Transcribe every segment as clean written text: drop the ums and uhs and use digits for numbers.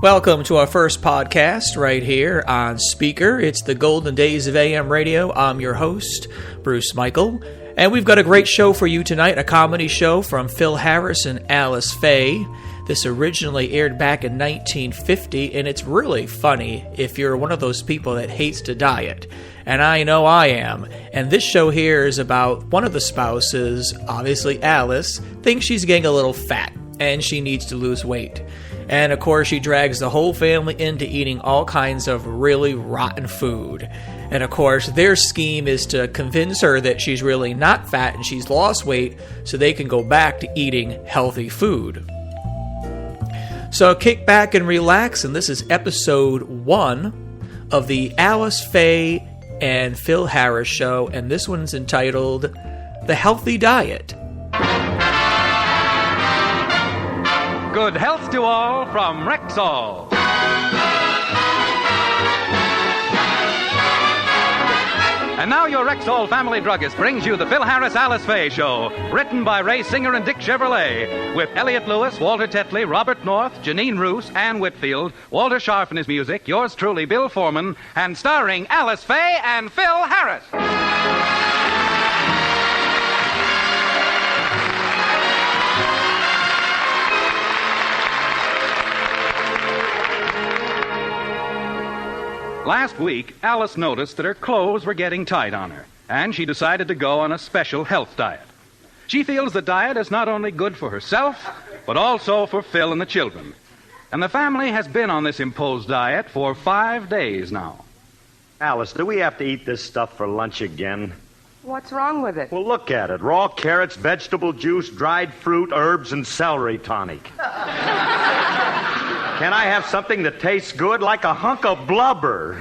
Welcome to our first podcast right here on Spreaker. It's the golden days of AM radio. I'm your host, Bruce Michael, and we've got a great show for you tonight, a comedy show from Phil Harris and Alice Faye. This originally aired back in 1950, and it's really funny if you're one of those people that hates to diet. And I know I am. And this show here is about one of the spouses, obviously Alice, thinks she's getting a little fat, and she needs to lose weight. And of course, she drags the whole family into eating all kinds of really rotten food. And of course, their scheme is to convince her that she's really not fat and she's lost weight so they can go back to eating healthy food. So kick back and relax, and this is episode 1 of the Alice Faye and Phil Harris show, and this one's entitled The Healthy Diet. Good health to all from Rexall. And now your Rexall family druggist brings you the Phil Harris Alice Faye Show, written by Ray Singer and Dick Chevrolet, with Elliot Lewis, Walter Tetley, Robert North, Janine Roos, Ann Whitfield, Walter Scharf and his music, yours truly, Bill Foreman, and starring Alice Faye and Phil Harris. Last week, Alice noticed that her clothes were getting tight on her, and she decided to go on a special health diet. She feels the diet is not only good for herself, but also for Phil and the children. And the family has been on this imposed diet for 5 days now. Alice, do we have to eat this stuff for lunch again? What's wrong with it? Well, look at it. Raw carrots, vegetable juice, dried fruit, herbs, and celery tonic. Can I have something that tastes good, like a hunk of blubber?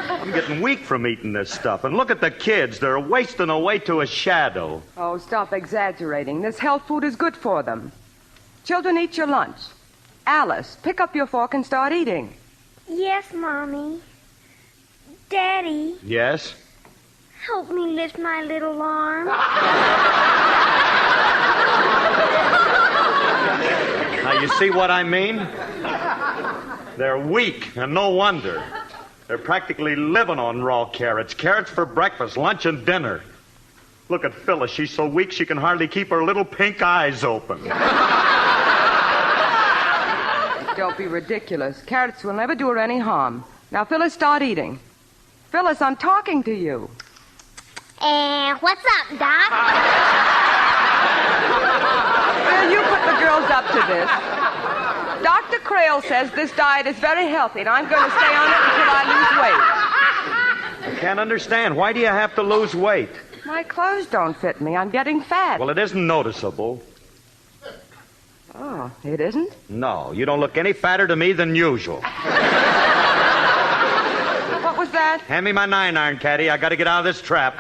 I'm getting weak from eating this stuff. And look at the kids. They're wasting away to a shadow. Oh, stop exaggerating. This health food is good for them. Children, eat your lunch. Alice, pick up your fork and start eating. Yes, Mommy. Daddy. Yes? Help me lift my little arm. Now, you see what I mean? They're weak, and no wonder. They're practically living on raw carrots. Carrots for breakfast, lunch, and dinner. Look at Phyllis. She's so weak she can hardly keep her little pink eyes open. Don't be ridiculous. Carrots will never do her any harm. Now, Phyllis, start eating. Phyllis, I'm talking to you. What's up, Doc? Phil, you put the girls up to this. Dr. Crail says this diet is very healthy, and I'm going to stay on it until I lose weight. I can't understand. Why do you have to lose weight? My clothes don't fit me. I'm getting fat. Well, it isn't noticeable. Oh, it isn't? No, you don't look any fatter to me than usual. What was that? Hand me my 9-iron, Caddy. I got to get out of this trap.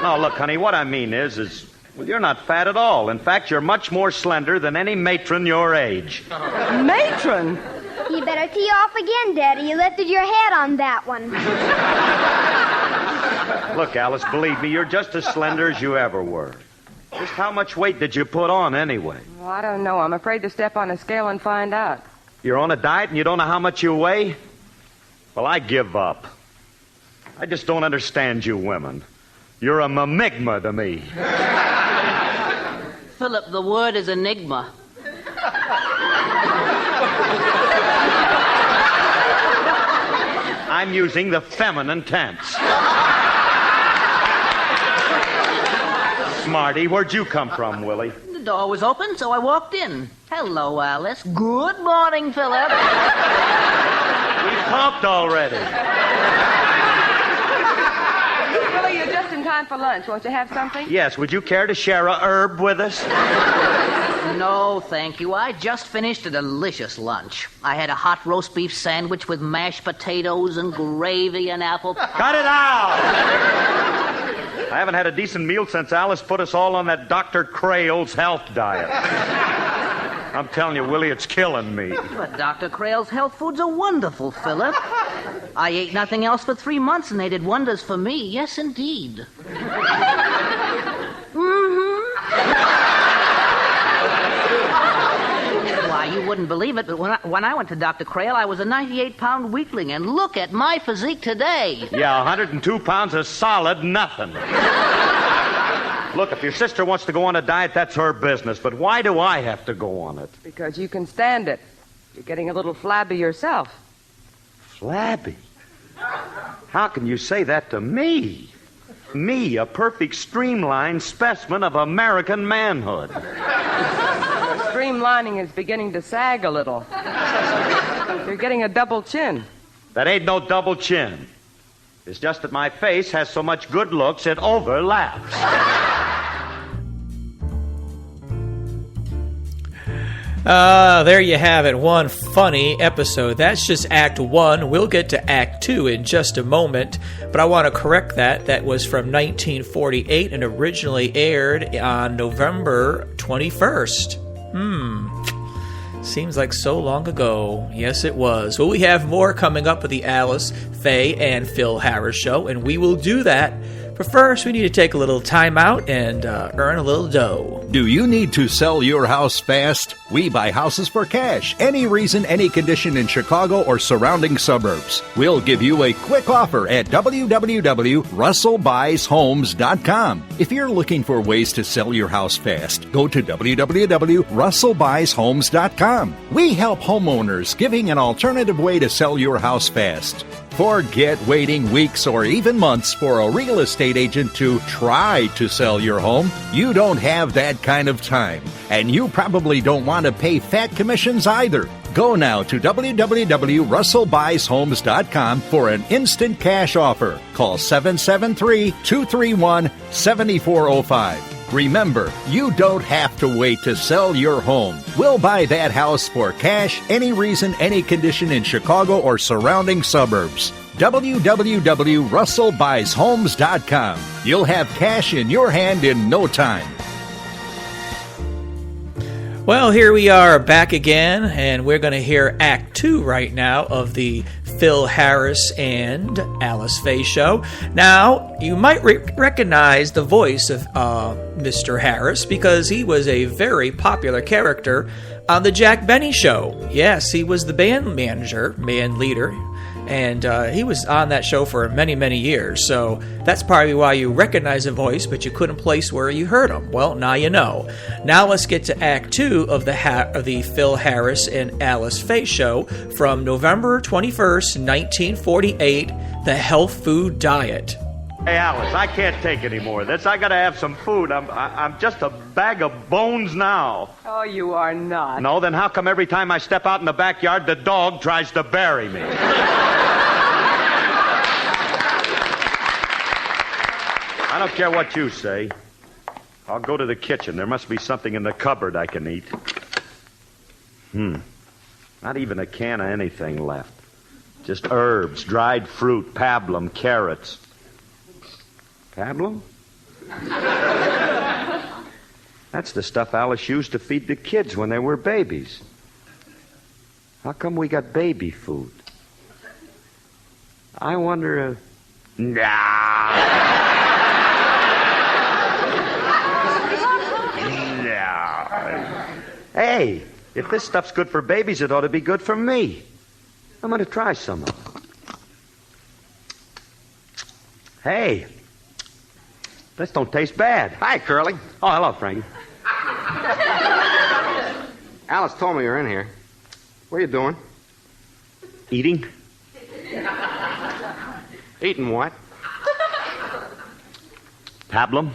No, look, honey, what I mean is, well, you're not fat at all. In fact, you're much more slender than any matron your age. Matron? You better tee off again, Daddy. You lifted your head on that one. Look, Alice, believe me, you're just as slender as you ever were. Just how much weight did you put on, anyway? Well, I don't know. I'm afraid to step on a scale and find out. You're on a diet and you don't know how much you weigh? Well, I give up. I just don't understand you women. You're a mamigma to me. Philip, the word is enigma. I'm using the feminine tense. Smarty, where'd you come from, Willie? The door was open, so I walked in. Hello, Alice. Good morning, Philip. We talked already. Billy, you're just in time for lunch. Won't you have something? Yes, would you care to share a herb with us? No, thank you. I just finished a delicious lunch. I had a hot roast beef sandwich with mashed potatoes and gravy and apple pie. Cut it out! I haven't had a decent meal since Alice put us all on that Dr. Crail's health diet. I'm telling you, Willie, it's killing me. But Dr. Crail's health foods are wonderful, Philip. I ate nothing else for 3 months, and they did wonders for me. Yes, indeed. wouldn't believe it, but when I went to Dr. Crail, I was a 98-pound weakling, and look at my physique today. Yeah, 102 pounds of solid nothing. Look, if your sister wants to go on a diet, that's her business. But why do I have to go on it? Because you can stand it. You're getting a little flabby yourself. Flabby? How can you say that to me? Me, a perfect streamlined specimen of American manhood. Your streamlining is beginning to sag a little. You're getting a double chin. That ain't no double chin. It's just that my face has so much good looks it overlaps. There you have it. One funny episode. That's just Act 1. We'll get to Act 2 in just a moment, but I want to correct that. That was from 1948 and originally aired on November 21st. Seems like so long ago. Yes, it was. Well, we have more coming up with the Alice, Faye, and Phil Harris Show, and we will do that. But first, we need to take a little time out and earn a little dough. Do you need to sell your house fast? We buy houses for cash, any reason, any condition in Chicago or surrounding suburbs. We'll give you a quick offer at www.russellbuyshomes.com. If you're looking for ways to sell your house fast, go to www.russellbuyshomes.com. We help homeowners, giving an alternative way to sell your house fast. Forget waiting weeks or even months for a real estate agent to try to sell your home. You don't have that kind of time, and you probably don't want to pay fat commissions either. Go now to www.russellbuyshomes.com for an instant cash offer. Call 773-231-7405. Remember, you don't have to wait to sell your home. We'll buy that house for cash, any reason, any condition in Chicago or surrounding suburbs. www.russellbuyshomes.com. You'll have cash in your hand in no time. Well, here we are back again, and we're going to hear Act 2 right now of the Phil Harris and Alice Faye Show. Now, you might recognize the voice of Mr. Harris because he was a very popular character on the Jack Benny Show. Yes, he was the band manager, band leader, and he was on that show for many, many years. So that's probably why you recognize the voice, but you couldn't place where you heard him. Well, now you know. Now let's get to Act 2 of the Phil Harris and Alice Faye Show from November 21st, 1948, The Health Food Diet. Hey, Alice, I can't take any more of this. I gotta have some food. I'm just a bag of bones now. Oh, you are not. No, then how come every time I step out in the backyard, the dog tries to bury me? I don't care what you say. I'll go to the kitchen. There must be something in the cupboard I can eat. Not even a can of anything left. Just herbs, dried fruit, pablum, carrots. Pablum? That's the stuff Alice used to feed the kids when they were babies. How come we got baby food? I wonder Hey, if this stuff's good for babies, it ought to be good for me. I'm going to try some of it. Hey, this don't taste bad. Hi, Curly. Oh, hello, Frankie. Alice told me you're in here. What are you doing? Eating? Eating what? Pablum?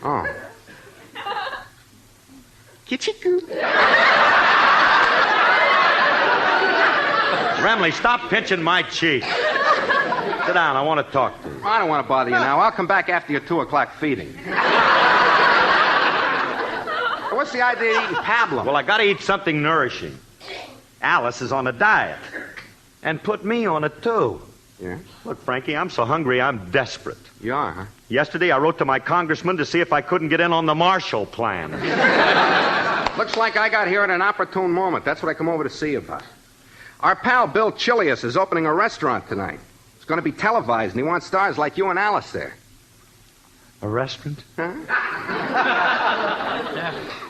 Oh. Kitchiku. Remley, stop pinching my cheek. Sit down, I want to talk to you. I don't want to bother you now. I'll come back after your 2 o'clock feeding. What's the idea of eating pablum? Well, I got to eat something nourishing. Alice is on a diet. And put me on it, too. Yeah? Look, Frankie, I'm so hungry I'm desperate. You are, huh? Yesterday, I wrote to my congressman to see if I couldn't get in on the Marshall Plan. Looks like I got here at an opportune moment. That's what I come over to see you about. Our pal Bill Chilius is opening a restaurant tonight. It's going to be televised, and he wants stars like you and Alice there. A restaurant? Huh?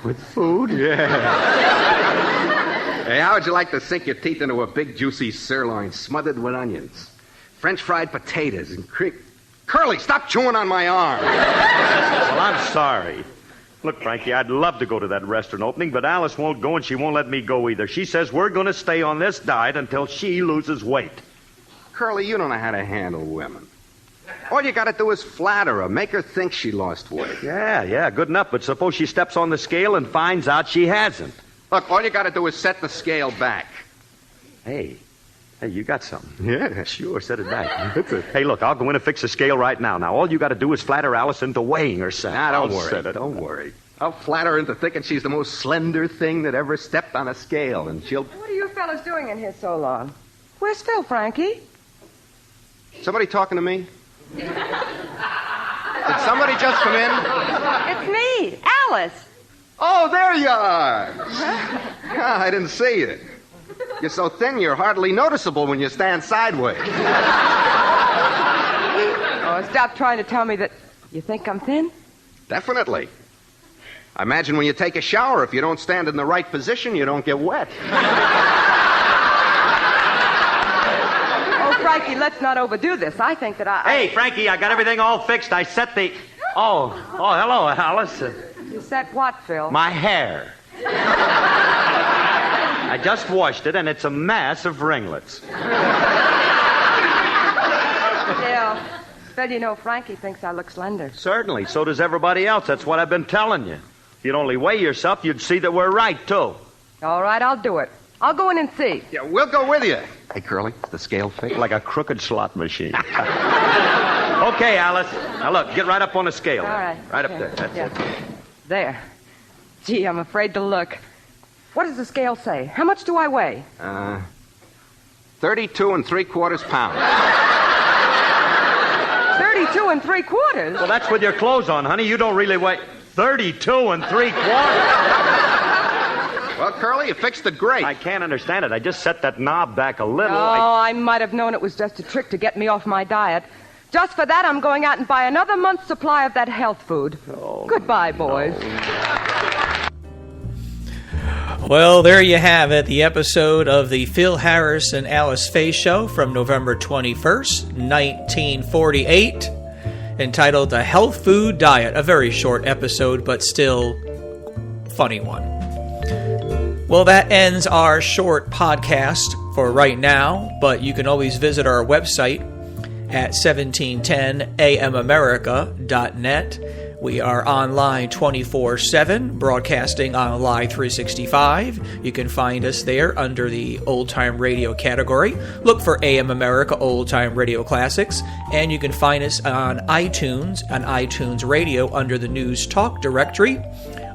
With food? Yeah. Hey, how would you like to sink your teeth into a big, juicy sirloin smothered with onions? French fried potatoes and Curly, stop chewing on my arm. Well, I'm sorry. Look, Frankie, I'd love to go to that restaurant opening, but Alice won't go and she won't let me go either. She says we're going to stay on this diet until she loses weight. Curly, you don't know how to handle women. All you got to do is flatter her, make her think she lost weight. Yeah, good enough, but suppose she steps on the scale and finds out she hasn't. Look, all you got to do is set the scale back. Hey, you got something. Yeah. Sure, set it back. Hey, look, I'll go in and fix the scale right now. Now, all you got to do is flatter Alice into weighing herself. Don't worry. Don't worry. I'll flatter her into thinking she's the most slender thing that ever stepped on a scale, and she'll... What are you fellas doing in here so long? Where's Phil, Frankie? Somebody talking to me? Did somebody just come in? It's me, Alice. Oh, there you are. Yeah, I didn't see you. You're so thin you're hardly noticeable when you stand sideways. Oh, stop trying to tell me that you think I'm thin. Definitely. I imagine when you take a shower, if you don't stand in the right position, you don't get wet. Oh, Frankie, let's not overdo this. I think that Hey, Frankie, I got everything all fixed. I set the... Oh, hello, Alice. You set what, Phil? My hair. I just washed it, and it's a mass of ringlets. Phil, you know, Frankie thinks I look slender. Certainly. So does everybody else. That's what I've been telling you. If you'd only weigh yourself, you'd see that we're right, too. All right, I'll do it. I'll go in and see. Yeah, we'll go with you. Hey, Curly, is the scale fixed? Like a crooked slot machine. Okay, Alice. Now, look, get right up on the scale. All right. Right up there. That's it. There. Gee, I'm afraid to look. What does the scale say? How much do I weigh? 32 3/4 pounds. 32 3/4? Well, that's with your clothes on, honey. You don't really weigh 32 3/4. Well, Curly, you fixed the grate. I can't understand it. I just set that knob back a little. I might have known it was just a trick to get me off my diet. Just for that, I'm going out and buy another month's supply of that health food. Goodbye, boys. Well, there you have it, the episode of the Phil Harris and Alice Faye Show from November 21st, 1948, entitled The Health Food Diet. A very short episode, but still funny one. Well, that ends our short podcast for right now, but you can always visit our website at 1710amamerica.net. We are online 24/7, broadcasting on Live 365. You can find us there under the Old Time Radio category. Look for AM America Old Time Radio Classics, and you can find us on iTunes Radio under the News Talk directory.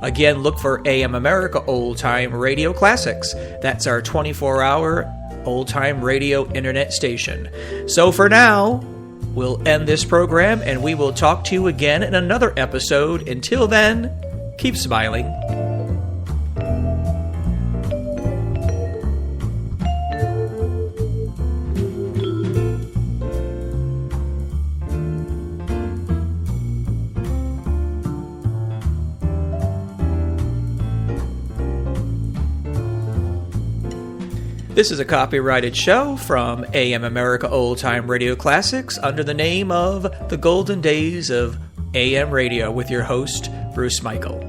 Again, look for AM America Old Time Radio Classics. That's our 24-hour Old Time Radio internet station. So for now, we'll end this program, and we will talk to you again in another episode. Until then, keep smiling. This is a copyrighted show from AM America Old Time Radio Classics under the name of The Golden Days of AM Radio with your host, Bruce Michael.